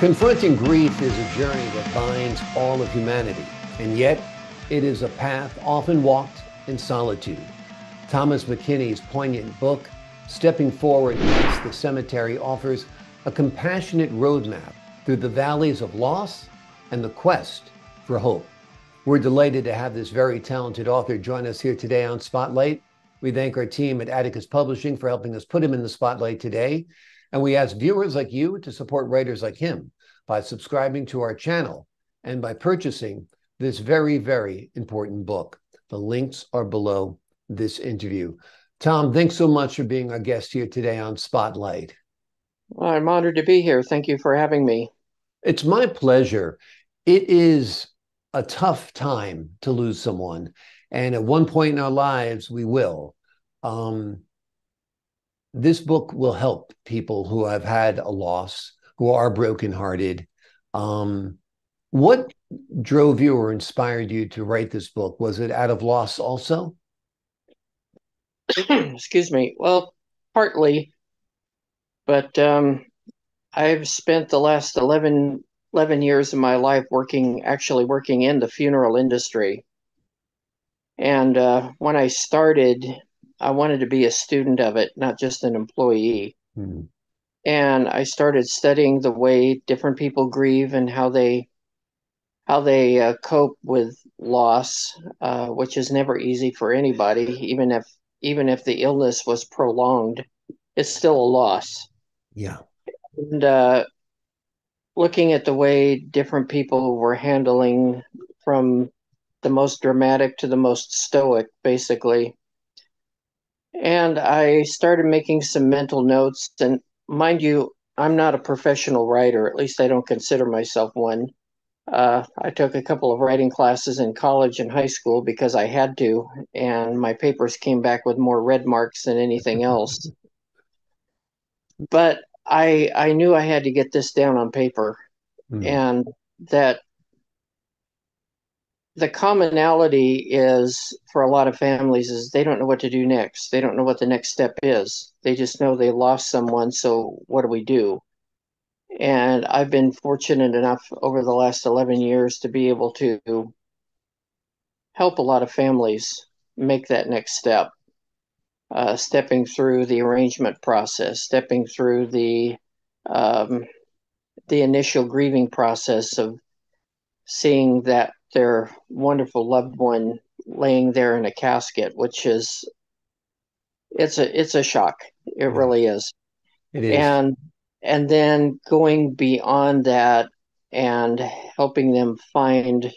Confronting grief is a journey that binds all of humanity, and yet it is a path often walked in solitude. Thomas McKinney's poignant book, Stepping Forward Past the Cemetery, offers a compassionate roadmap through the valleys of loss and the quest for hope. We're delighted to have this very talented author join us here today on Spotlight. We thank our team at Atticus Publishing for helping us put him in the spotlight today. And we ask viewers like you to support writers like him by subscribing to our channel and by purchasing this very, very important book. The links are below this interview. Tom, thanks so much for being our guest here today on Spotlight. Well, I'm honored to be here. Thank you for having me. It's my pleasure. It is a tough time to lose someone. And at one point in our lives, we will. This book will help people who have had a loss, who are brokenhearted. What drove you or inspired you to write this book? Was it out of loss also? Excuse me. Well, partly, but I've spent the last 11 years of my life actually working in the funeral industry. And when I started, I wanted to be a student of it, not just an employee. Hmm. And I started studying the way different people grieve and how they cope with loss, which is never easy for anybody. Even if the illness was prolonged, it's still a loss. Yeah. And looking at the way different people were handling, from the most dramatic to the most stoic, basically. And I started making some mental notes. And mind you, I'm not a professional writer, at least I don't consider myself one. I took a couple of writing classes in college and high school because I had to, and my papers came back with more red marks than anything else. But I knew I had to get this down on paper, and that the commonality is, for a lot of families, is they don't know what to do next. They don't know what the next step is. They just know they lost someone, so what do we do? And I've been fortunate enough over the last 11 years to be able to help a lot of families make that next step, stepping through the arrangement process, stepping through the initial grieving process of seeing that their wonderful loved one laying there in a casket, which is it's a shock. It really is. It is. And then going beyond that and helping them find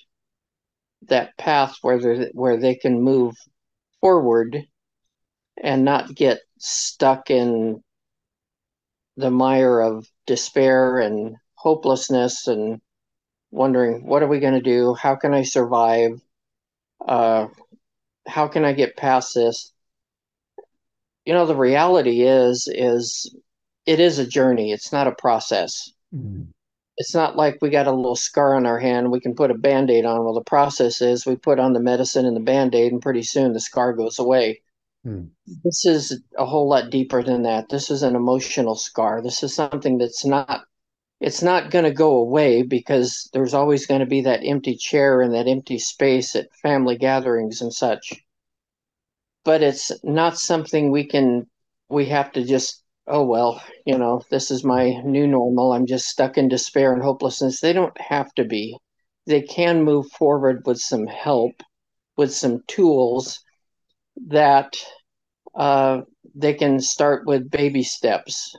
that path where they can move forward and not get stuck in the mire of despair and hopelessness and wondering, what are we going to do? How can I survive? How can I get past this? The reality is it is a journey. It's not a process. Mm. It's not like we got a little scar on our hand, we can put a Band-Aid on. Well, the process is we put on the medicine and the Band-Aid, and pretty soon the scar goes away. Mm. This is a whole lot deeper than that. This is an emotional scar. This is something it's not going to go away, because there's always going to be that empty chair and that empty space at family gatherings and such. But it's not something we have to just, oh, well, this is my new normal. I'm just stuck in despair and hopelessness. They don't have to be. They can move forward with some help, with some tools that they can start with baby steps.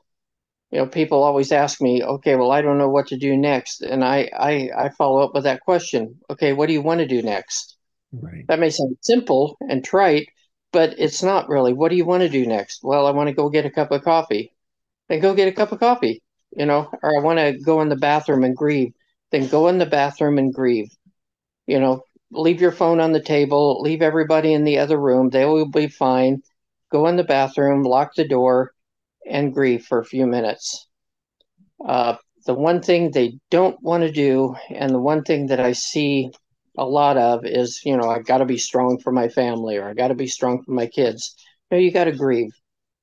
People always ask me, okay, well, I don't know what to do next. And I follow up with that question. Okay, what do you want to do next? Right. That may sound simple and trite, but it's not really. What do you want to do next? Well, I want to go get a cup of coffee. Then go get a cup of coffee, or I want to go in the bathroom and grieve. Then go in the bathroom and grieve. Leave your phone on the table, leave everybody in the other room. They will be fine. Go in the bathroom, lock the door, and grieve for a few minutes. The one thing they don't want to do, and the one thing that I see a lot of, is, I got to be strong for my family, or I got to be strong for my kids. No, you got to grieve.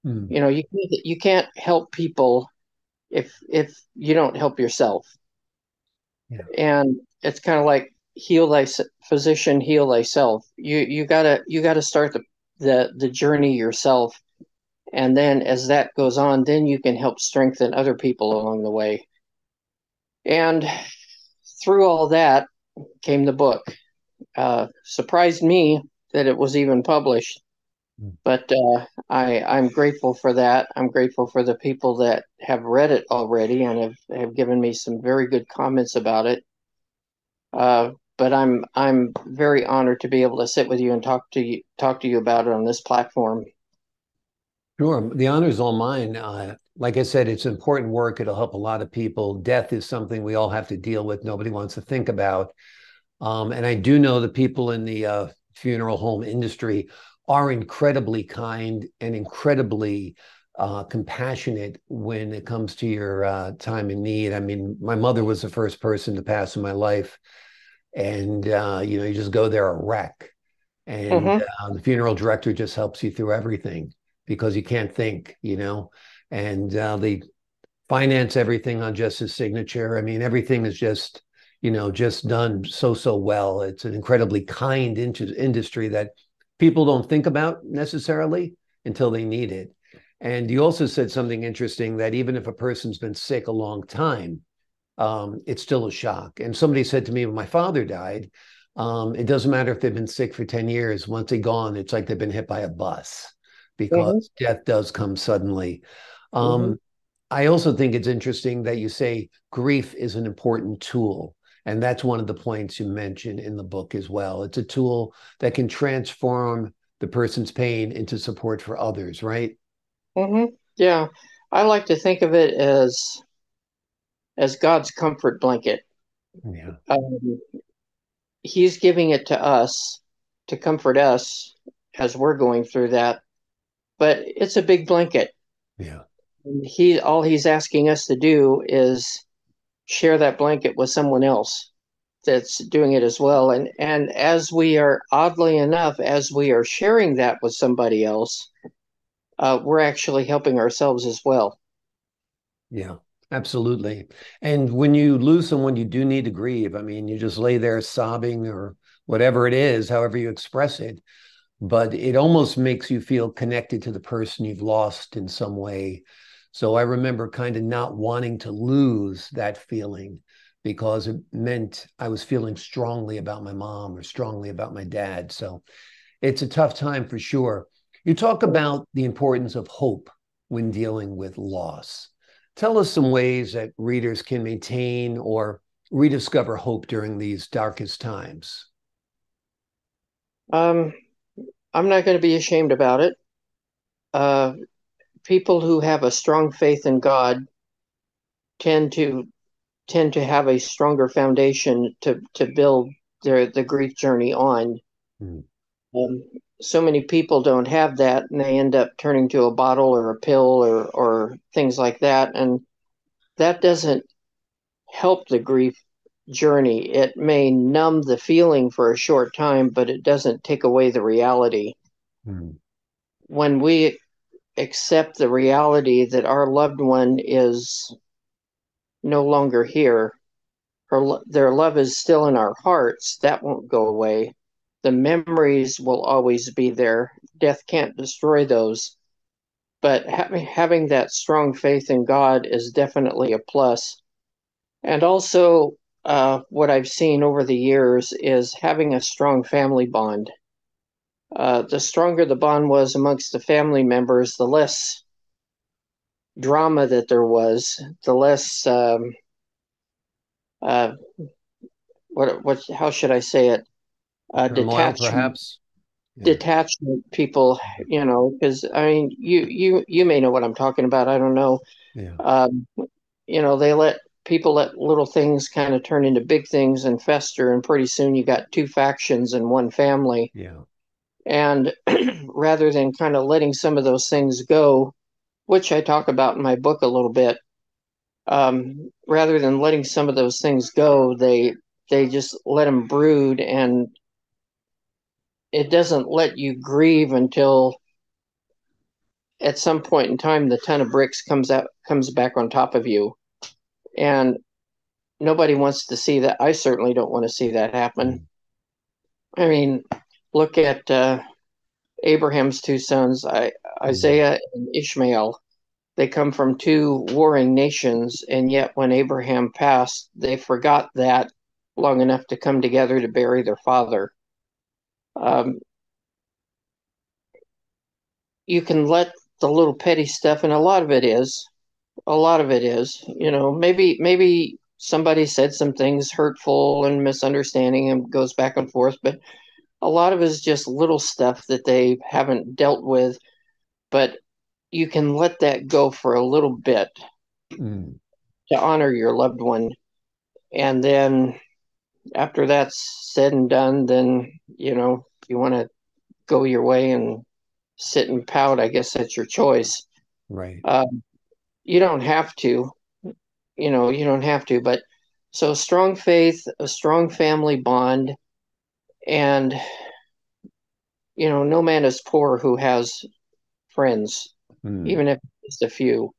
Mm. You can't help people if you don't help yourself. And it's kind of like heal thy physician, heal thyself. You gotta start the journey yourself, and then as that goes on, then you can help strengthen other people along the way. And through all that came the book. Surprised me that it was even published, but I'm grateful for that. I'm grateful for the people that have read it already and have given me some very good comments about it. But I'm very honored to be able to sit with you and talk to you about it on this platform. Sure. The honor is all mine. Like I said, it's important work. It'll help a lot of people. Death is something we all have to deal with. Nobody wants to think about. And I do know the people in the funeral home industry are incredibly kind and incredibly compassionate when it comes to your time in need. I mean, my mother was the first person to pass in my life. And, you just go there a wreck. And Mm-hmm. the funeral director just helps you through everything because you can't think, and they finance everything on just his signature. I mean, everything is just done so well. It's an incredibly kind industry that people don't think about necessarily until they need it. And you also said something interesting that even if a person's been sick a long time, it's still a shock. And somebody said to me when my father died, it doesn't matter if they've been sick for 10 years. Once they're gone, it's like they've been hit by a bus because Mm-hmm. death does come suddenly. Mm-hmm. Um, I also think it's interesting that you say grief is an important tool. And that's one of the points you mentioned in the book as well. It's a tool that can transform the person's pain into support for others, right? Mm-hmm. Yeah, I like to think of it as God's comfort blanket. Yeah. Um, he's giving it to us to comfort us as we're going through that, but it's a big blanket. Yeah. All he's asking us to do is share that blanket with someone else that's doing it as well. And as we are, oddly enough, as we are sharing that with somebody else, we're actually helping ourselves as well. Yeah, absolutely. And when you lose someone, you do need to grieve. I mean, you just lay there sobbing or whatever it is, however you express it, but it almost makes you feel connected to the person you've lost in some way. So I remember kind of not wanting to lose that feeling because it meant I was feeling strongly about my mom or strongly about my dad. So it's a tough time for sure. You talk about the importance of hope when dealing with loss. Tell us some ways that readers can maintain or rediscover hope during these darkest times. Um, I'm not going to be ashamed about it. Uh, People who have a strong faith in God tend to tend to have a stronger foundation to build the grief journey on. Mm, Um, so many people don't have that, and they end up turning to a bottle or a pill or things like that, and that doesn't help the grief journey. It may numb the feeling for a short time, but it doesn't take away the reality. mm, When we accept the reality that our loved one is no longer here, their love is still in our hearts, that won't go away. The memories will always be there. Death can't destroy those. But having that strong faith in God is definitely a plus. And also, what I've seen over the years is having a strong family bond. The stronger the bond was amongst the family members, the less drama that there was, the less uh, how should I say it? turmoil, Detachment, perhaps. Yeah. detachment. People, because I mean, you may know what I'm talking about. I don't know. Yeah. Um, they let people let little things kind of turn into big things and fester, and pretty soon you got two factions in one family. Yeah. And rather than kind of letting some of those things go, which I talk about in my book a little bit, rather than letting some of those things go, they just let them brood, and it doesn't let you grieve until at some point in time the ton of bricks comes back on top of you. And nobody wants to see that. I certainly don't want to see that happen. I mean, look at Abraham's two sons, Isaiah and Ishmael. They come from two warring nations, and yet when Abraham passed, they forgot that long enough to come together to bury their father. You can let the little petty stuff, and a lot of it is, maybe somebody said some things hurtful and misunderstanding and goes back and forth, but a lot of it is just little stuff that they haven't dealt with. But you can let that go for a little bit to honor your loved one. And then after that's said and done, then, you want to go your way and sit and pout. I guess that's your choice. Right. You don't have to, but so strong faith, a strong family bond, and, no man is poor who has friends, even if it's just a few.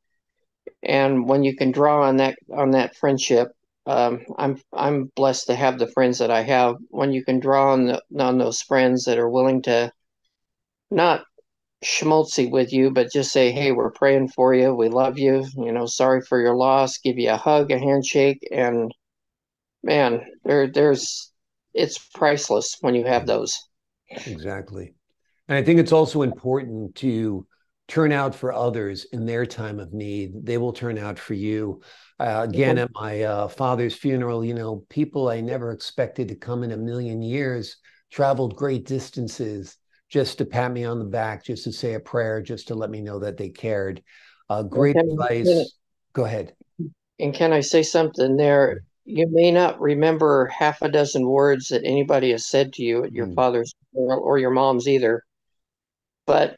And when you can draw on that friendship, I'm blessed to have the friends that I have. When you can draw on those friends that are willing to not schmaltzy with you, but just say, "Hey, we're praying for you. We love you. Sorry for your loss." Give you a hug, a handshake, and man, it's priceless when you have those. Exactly. And I think it's also important to turn out for others in their time of need. They will turn out for you. Again, at my father's funeral, people I never expected to come in a million years traveled great distances just to pat me on the back, just to say a prayer, just to let me know that they cared. Great advice. Go ahead. And can I say something there? You may not remember half a dozen words that anybody has said to you at your father's or your mom's either, but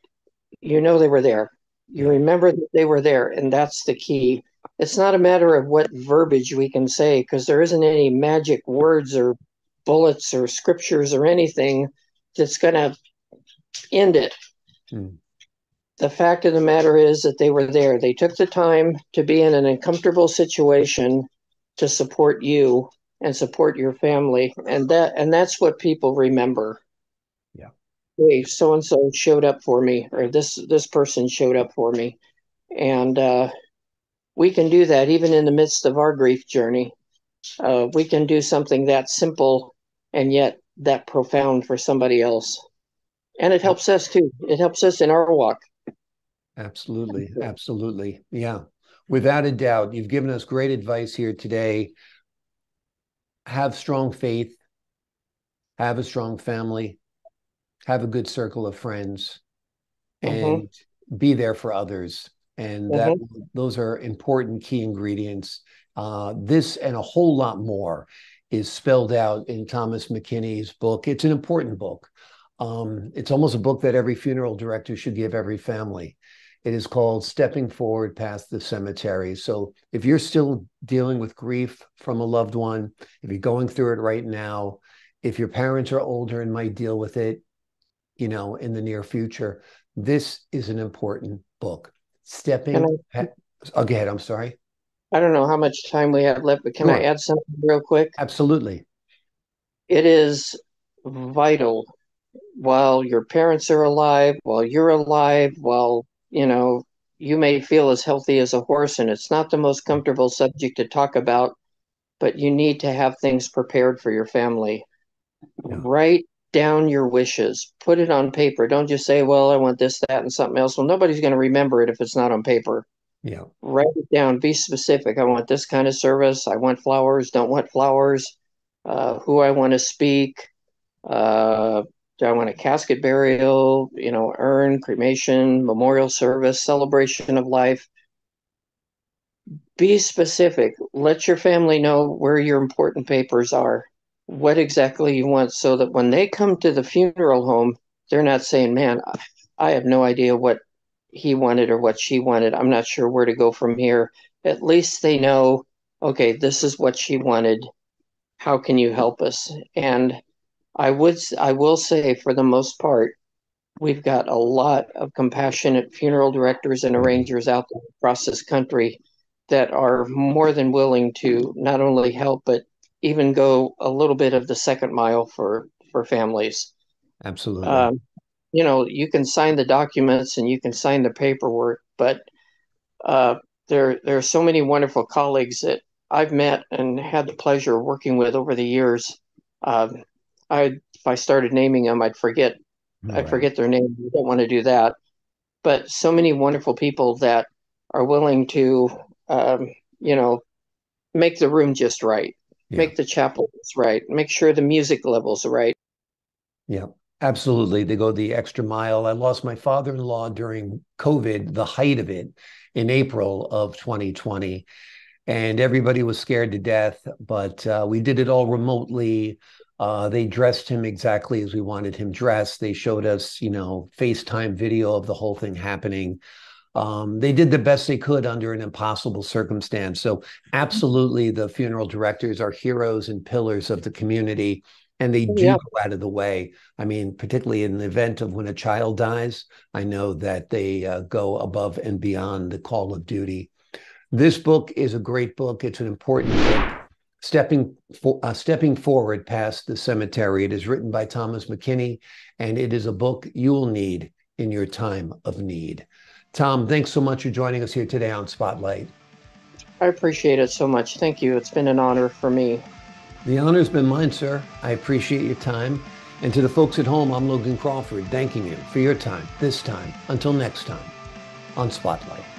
they were there. You remember that they were there, and that's the key. It's not a matter of what verbiage we can say, because there isn't any magic words or bullets or scriptures or anything that's going to end it. The fact of the matter is that they were there. They took the time to be in an uncomfortable situation to support you and support your family, and that's what people remember. Yeah. Hey, so and so showed up for me, or this person showed up for me, and we can do that even in the midst of our grief journey. We can do something that simple and yet that profound for somebody else, and it helps us too. It helps us in our walk. Absolutely. Absolutely. Yeah. Without a doubt, you've given us great advice here today. Have strong faith, have a strong family, have a good circle of friends, and be there for others. And those are important key ingredients. This and a whole lot more is spelled out in Thomas McKinney's book. It's an important book. It's almost a book that every funeral director should give every family. It is called Stepping Forward Past the Cemetery. So if you're still dealing with grief from a loved one, if you're going through it right now, if your parents are older and might deal with it, in the near future, this is an important book. Go ahead, I'm sorry. I don't know how much time we have left, but can I add something real quick? Absolutely. It is vital while your parents are alive, while you're alive, while, you may feel as healthy as a horse, and it's not the most comfortable subject to talk about, but you need to have things prepared for your family. Yeah. Write down your wishes. Put it on paper. Don't just say, well, I want this, that, and something else. Well, nobody's going to remember it if it's not on paper. Yeah. Write it down. Be specific. I want this kind of service. I want flowers. Don't want flowers. Who I want to speak. Do I want a casket burial, urn, cremation, memorial service, celebration of life? Be specific. Let your family know where your important papers are, what exactly you want, so that when they come to the funeral home, they're not saying, man, I have no idea what he wanted or what she wanted. I'm not sure where to go from here. At least they know, okay, this is what she wanted. How can you help us? And I will say, for the most part, we've got a lot of compassionate funeral directors and arrangers out there across this country that are more than willing to not only help, but even go a little bit of the second mile for families. Absolutely. Um, you know, you can sign the documents and you can sign the paperwork, but uh, there are so many wonderful colleagues that I've met and had the pleasure of working with over the years. Um, if I started naming them, I'd Right. forget their name. I don't want to do that. But so many wonderful people that are willing to, um, you know, make the room just right, Yeah. make the chapel just right, make sure the music level's right. Yeah. Absolutely. They go the extra mile. I lost my father-in-law during COVID, the height of it, in April of 2020. And everybody was scared to death, but we did it all remotely. They dressed him exactly as we wanted him dressed. They showed us, FaceTime video of the whole thing happening. They did the best they could under an impossible circumstance. So, absolutely, the funeral directors are heroes and pillars of the community, and they do Yeah, go out of the way. I mean, particularly in the event of when a child dies, I know that they go above and beyond the call of duty. This book is a great book. It's an important book. Stepping Forward Past the Cemetery. It is written by Thomas McKinney, and it is a book you will need in your time of need. Tom, thanks so much for joining us here today on Spotlight. I appreciate it so much. Thank you. It's been an honor for me. The honor's been mine, sir. I appreciate your time. And to the folks at home, I'm Logan Crawford, thanking you for your time this time. Until next time on Spotlight.